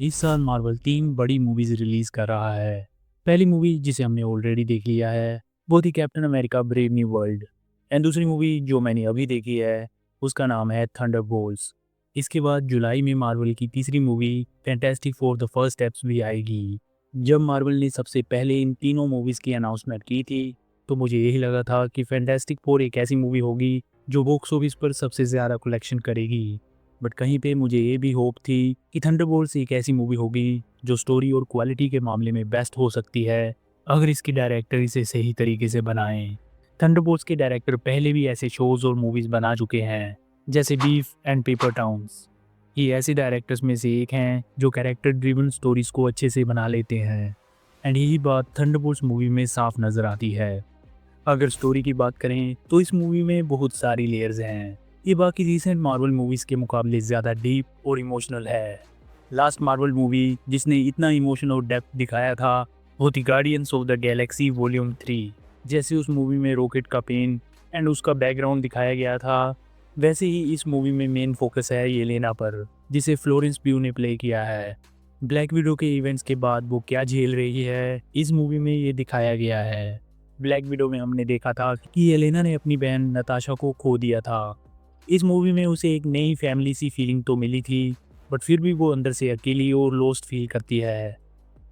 इस साल मार्वल 3 बड़ी मूवीज़ रिलीज़ कर रहा है। पहली मूवी जिसे हमने ऑलरेडी देख लिया है, वो थी captain America brave new world and दूसरी मूवी जो मैंने अभी देखी है, उसका नाम है थंडरबोल्ट्स। इसके बाद जुलाई में मार्वल की तीसरी movie fantastic four the first steps भी आएगी। जब मार्वल ने सबसे पहले इन तीनों मूवीज़ की अनाउंसमेंट की थी, तो मुझे यही लगा था कि फैंटास्टिक फोर एक ऐसी मूवी होगी जो बॉक्स ऑफिस पर सबसे ज़्यादा कलेक्शन करेगी। बट कहीं पे मुझे ये भी होप थी कि थंडरबोल्ट्स एक ऐसी मूवी होगी जो स्टोरी और क्वालिटी के मामले में बेस्ट हो सकती है अगर इसके डायरेक्टर इसे सही तरीके से बनाएं। थंडरबोल्ट्स के डायरेक्टर पहले भी ऐसे शोज और मूवीज बना चुके हैं, जैसे बीफ एंड पेपर टाउन्स। ये ऐसे डायरेक्टर्स में से एक हैं जो कैरेक्टर ड्रिवन स्टोरीज को अच्छे से बना लेते हैं एंड यही बात थंडरबोल्ट्स मूवी में साफ नज़र आती है। अगर स्टोरी की बात करें तो इस मूवी में बहुत सारी लेयर्स हैं। ये बाकी रीसेंट मार्वल मूवीज़ के मुकाबले ज़्यादा डीप और इमोशनल है। लास्ट मार्वल मूवी जिसने इतना इमोशन और डेप्थ दिखाया था वो थी guardians of the Galaxy volume 3। जैसे उस मूवी में रॉकेट का पेन एंड उसका बैकग्राउंड दिखाया गया था, वैसे ही इस मूवी में मेन फोकस है येलेना पर, जिसे फ्लोरेंस प्यू ने प्ले किया है। ब्लैक विडो के इवेंट्स के बाद वो क्या झेल रही है, इस मूवी में ये दिखाया गया है। ब्लैक विडो में हमने देखा था कि येलेना ने अपनी बहन नताशा को खो दिया था। इस मूवी में उसे एक नई फैमिली सी फीलिंग तो मिली थी, बट फिर भी वो अंदर से अकेली और लोस्ट फील करती है।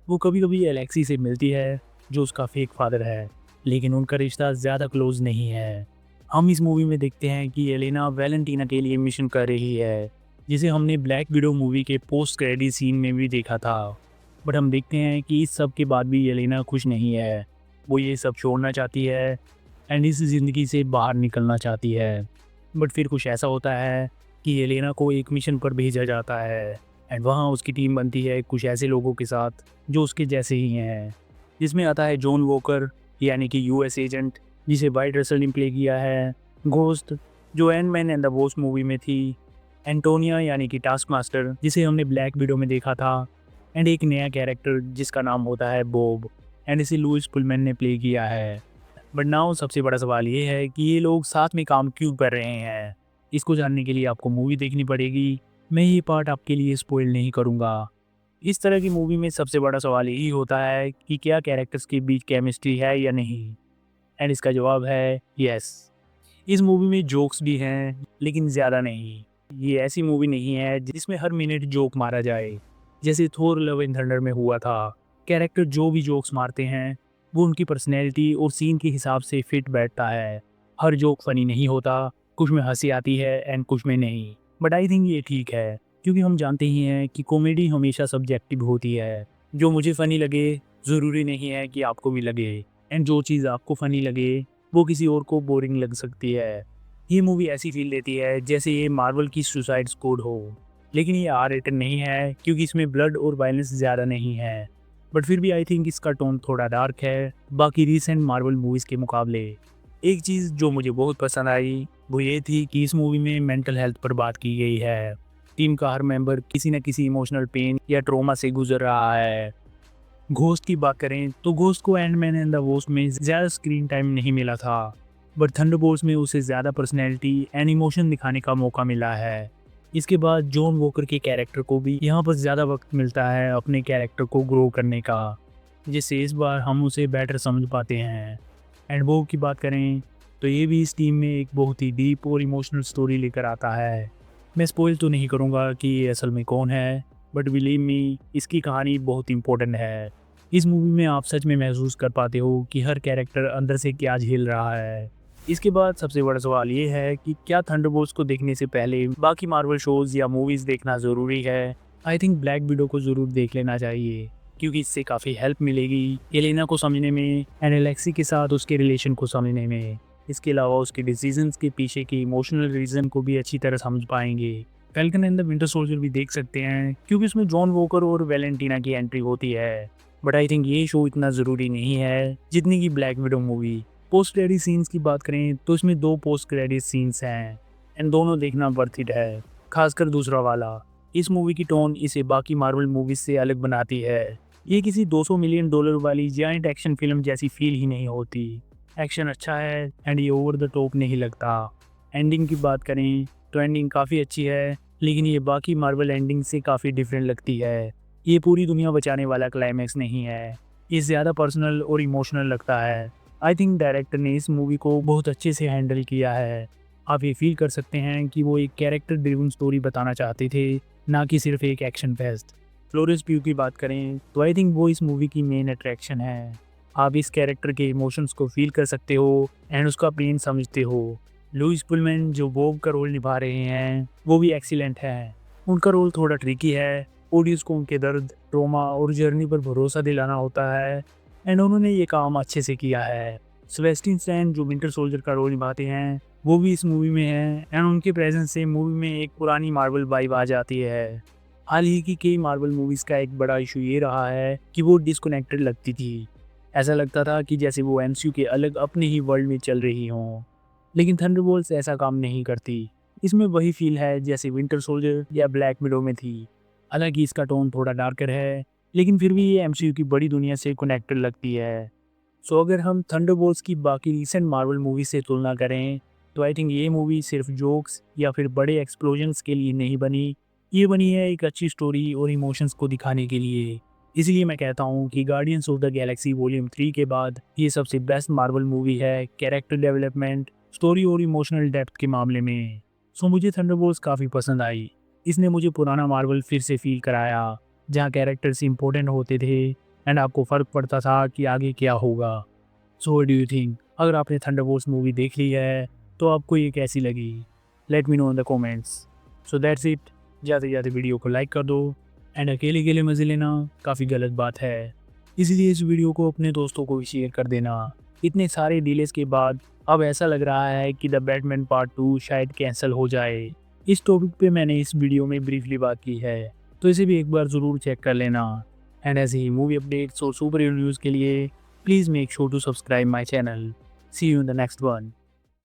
वो कभी कभी एलेक्सी से मिलती है जो उसका फेक फादर है, लेकिन उनका रिश्ता ज़्यादा क्लोज नहीं है। हम इस मूवी में देखते हैं कि येलेना वैलेंटीना के लिए मिशन कर रही है, जिसे हमने ब्लैक विडो मूवी के पोस्ट क्रेडिट सीन में भी देखा था। बट हम देखते हैं कि इस सब के बाद भी येलेना खुश नहीं है। वो ये सब छोड़ना चाहती है एंड इस ज़िंदगी से बाहर निकलना चाहती है। बट फिर कुछ ऐसा होता है कि येलेना को एक मिशन पर भेजा जाता है एंड वहाँ उसकी टीम बनती है कुछ ऐसे लोगों के साथ जो उसके जैसे ही हैं, जिसमें आता है जॉन वॉकर यानी कि यूएस एजेंट, जिसे वाइट रसल ने प्ले किया है, घोस्ट जो and man and the wasp movie में थी, एंटोनिया यानी कि टास्क मास्टर जिसे हमने ब्लैक विडो में देखा था, एंड एक नया कैरेक्टर जिसका नाम होता है बॉब एंड इसे लुइस पुलमैन ने प्ले किया है। बट नाउ सबसे बड़ा सवाल ये है कि ये लोग साथ में काम क्यों कर रहे हैं। इसको जानने के लिए आपको मूवी देखनी पड़ेगी। मैं ये पार्ट आपके लिए स्पॉइल नहीं करूँगा। इस तरह की मूवी में सबसे बड़ा सवाल यही होता है कि क्या कैरेक्टर्स के बीच केमिस्ट्री है या नहीं, एंड इसका जवाब है यस। इस मूवी में जोक्स भी हैं, लेकिन ज़्यादा नहीं। ये ऐसी मूवी नहीं है जिसमें हर मिनट जोक मारा जाए, जैसे थोर लव एंड थंडर में हुआ था। कैरेक्टर जो भी जोक्स मारते हैं वो उनकी पर्सनैलिटी और सीन के हिसाब से फिट बैठता है। हर जोक फनी नहीं होता, कुछ में हंसी आती है एंड कुछ में नहीं। बट आई थिंक ये ठीक है, क्योंकि हम जानते ही हैं कि कॉमेडी हमेशा सब्जेक्टिव होती है। जो मुझे फ़नी लगे ज़रूरी नहीं है कि आपको भी लगे, एंड जो चीज़ आपको फ़नी लगे वो किसी और को बोरिंग लग सकती है। ये मूवी ऐसी फील देती है जैसे ये मार्वल की सुसाइड स्क्वाड हो, लेकिन ये आर रेटेड नहीं है क्योंकि इसमें ब्लड और वायलेंस ज़्यादा नहीं है। बट फिर भी आई थिंक इसका टोन थोड़ा डार्क है बाकी रीसेंट मार्वल मूवीज़ के मुकाबले। एक चीज़ जो मुझे बहुत पसंद आई वो ये थी कि इस मूवी में मेंटल हेल्थ पर बात की गई है। टीम का हर मेंबर किसी न किसी इमोशनल पेन या ट्रॉमा से गुजर रहा है। घोस्ट की बात करें तो घोस्ट को एंटमैन एंड द वॉस्प में ज़्यादा स्क्रीन टाइम नहीं मिला था, बट थंडरबोल्ट्स में उसे ज़्यादा पर्सनैलिटी एंड इमोशन दिखाने का मौका मिला है। इसके बाद जॉन वॉकर के कैरेक्टर को भी यहाँ पर ज़्यादा वक्त मिलता है अपने कैरेक्टर को ग्रो करने का, जिससे इस बार हम उसे बेटर समझ पाते हैं। एंड वो की बात करें तो ये भी इस टीम में एक बहुत ही डीप और इमोशनल स्टोरी लेकर आता है। मैं स्पॉइल तो नहीं करूँगा कि ये असल में कौन है, बट बिलीव मी इसकी कहानी बहुत इंपॉर्टेंट है। इस मूवी में आप सच में महसूस कर पाते हो कि हर कैरेक्टर अंदर से क्या झेल रहा है। इसके बाद सबसे बड़ा सवाल ये है कि क्या थंडरबोल्ट्स को देखने से पहले बाकी मार्वल शोज़ या मूवीज़ देखना ज़रूरी है। आई थिंक ब्लैक विडो को ज़रूर देख लेना चाहिए, क्योंकि इससे काफ़ी हेल्प मिलेगी एलेना को समझने में एंड एलेक्सी के साथ उसके रिलेशन को समझने में। इसके अलावा उसके डिसीजंस के पीछे की इमोशनल रीज़न को भी अच्छी तरह समझ पाएंगे। Falcon and the winter soldier भी देख सकते हैं क्योंकि उसमें जॉन वॉकर और वैलेंटीना की एंट्री होती है। बट आई थिंक ये शो इतना ज़रूरी नहीं है जितनी की black window movie. Post credit scenes की बात करें तो इसमें 2 पोस्ट क्रेडिट सीन्स हैं एंड दोनों देखना वर्थ इट है, खासकर दूसरा वाला। इस मूवी की टोन इसे बाकी मार्वल मूवीज से अलग बनाती है। ये किसी $200 मिलियन वाली जायंट एक्शन फिल्म जैसी फील ही नहीं होती। एक्शन अच्छा है एंड ये ओवर द टॉप नहीं लगता। एंडिंग की बात करें तो एंडिंग काफ़ी अच्छी है, लेकिन ये बाकी मार्वल एंडिंग से काफ़ी डिफरेंट लगती है। ये पूरी दुनिया बचाने वाला क्लाइमैक्स नहीं है, ये ज़्यादा पर्सनल और इमोशनल लगता है। आई थिंक डायरेक्टर ने इस मूवी को बहुत अच्छे से हैंडल किया है। आप ये फील कर सकते हैं कि वो एक कैरेक्टर ड्रिवन स्टोरी बताना चाहते थे, ना कि सिर्फ एक एक्शन फेस्ट। फ्लोरेंस प्यू की बात करें तो आई थिंक वो इस मूवी की मेन अट्रैक्शन है। आप इस कैरेक्टर के इमोशंस को फील कर सकते हो एंड उसका पेन समझते हो। लुइस पुलमैन जो बॉब का रोल निभा रहे हैं वो भी एक्सीलेंट है। उनका रोल थोड़ा ट्रिकी है, ऑडियंस को उनके दर्द, ट्रॉमा और जर्नी पर भरोसा दिलाना होता है एंड उन्होंने ये काम अच्छे से किया है। सेबेस्टियन स्टैन जो विंटर सोल्जर का रोल निभाते हैं वो भी इस मूवी में हैं एंड उनके प्रेजेंस से मूवी में एक पुरानी मार्वल वाइब आ जाती है। हाल ही की कई मार्वल मूवीज़ का एक बड़ा इशू ये रहा है कि वो डिस्कनेक्टेड लगती थी। ऐसा लगता था कि जैसे वो एमसीयू के अलग अपने ही वर्ल्ड में चल रही हों। लेकिन थंडरबोल्ट्स ऐसा काम नहीं करती। इसमें वही फील है जैसे विंटर सोल्जर या ब्लैक विडो में थी। हालांकि इसका टोन थोड़ा डार्कर है, लेकिन फिर भी ये एमसीयू की बड़ी दुनिया से कनेक्टेड लगती है। सो अगर हम थंडरबोल्ट्स की बाकी रीसेंट मार्वल मूवी से तुलना करें तो आई थिंक ये मूवी सिर्फ जोक्स या फिर बड़े एक्सप्लोजन्स के लिए नहीं बनी, ये बनी है एक अच्छी स्टोरी और इमोशंस को दिखाने के लिए। इसलिए मैं कहता हूँ कि guardians of the Galaxy volume 3 के बाद ये सबसे बेस्ट मार्वल मूवी है कैरेक्टर डेवलपमेंट, स्टोरी और इमोशनल डेप्थ के मामले में। सो मुझे थंडरबोल्ट्स काफ़ी पसंद आई। इसने मुझे पुराना मार्वल फिर से फील कराया, जहाँ कैरेक्टर्स इंपॉर्टेंट होते थे एंड आपको फ़र्क पड़ता था कि आगे क्या होगा। So what do you think? अगर आपने थंडरबोल्ट्स मूवी देख ली है तो आपको ये कैसी लगी? Let me know in the comments. So that's it. जाते जाते वीडियो को लाइक कर दो एंड अकेले अकेले मज़े लेना काफ़ी गलत बात है, इसलिए इस वीडियो को अपने दोस्तों को भी शेयर कर देना। इतने सारे डिलेस के बाद अब ऐसा लग रहा है कि द बैटमैन पार्ट 2 शायद कैंसिल हो जाए। इस टॉपिक पे मैंने इस वीडियो में ब्रीफली बात की है, तो इसे भी एक बार ज़रूर चेक कर लेना। एंड ऐसे ही मूवी अपडेट्स और सुपर हीरो न्यूज़ के लिए please make sure to subscribe my channel. See you in the next one.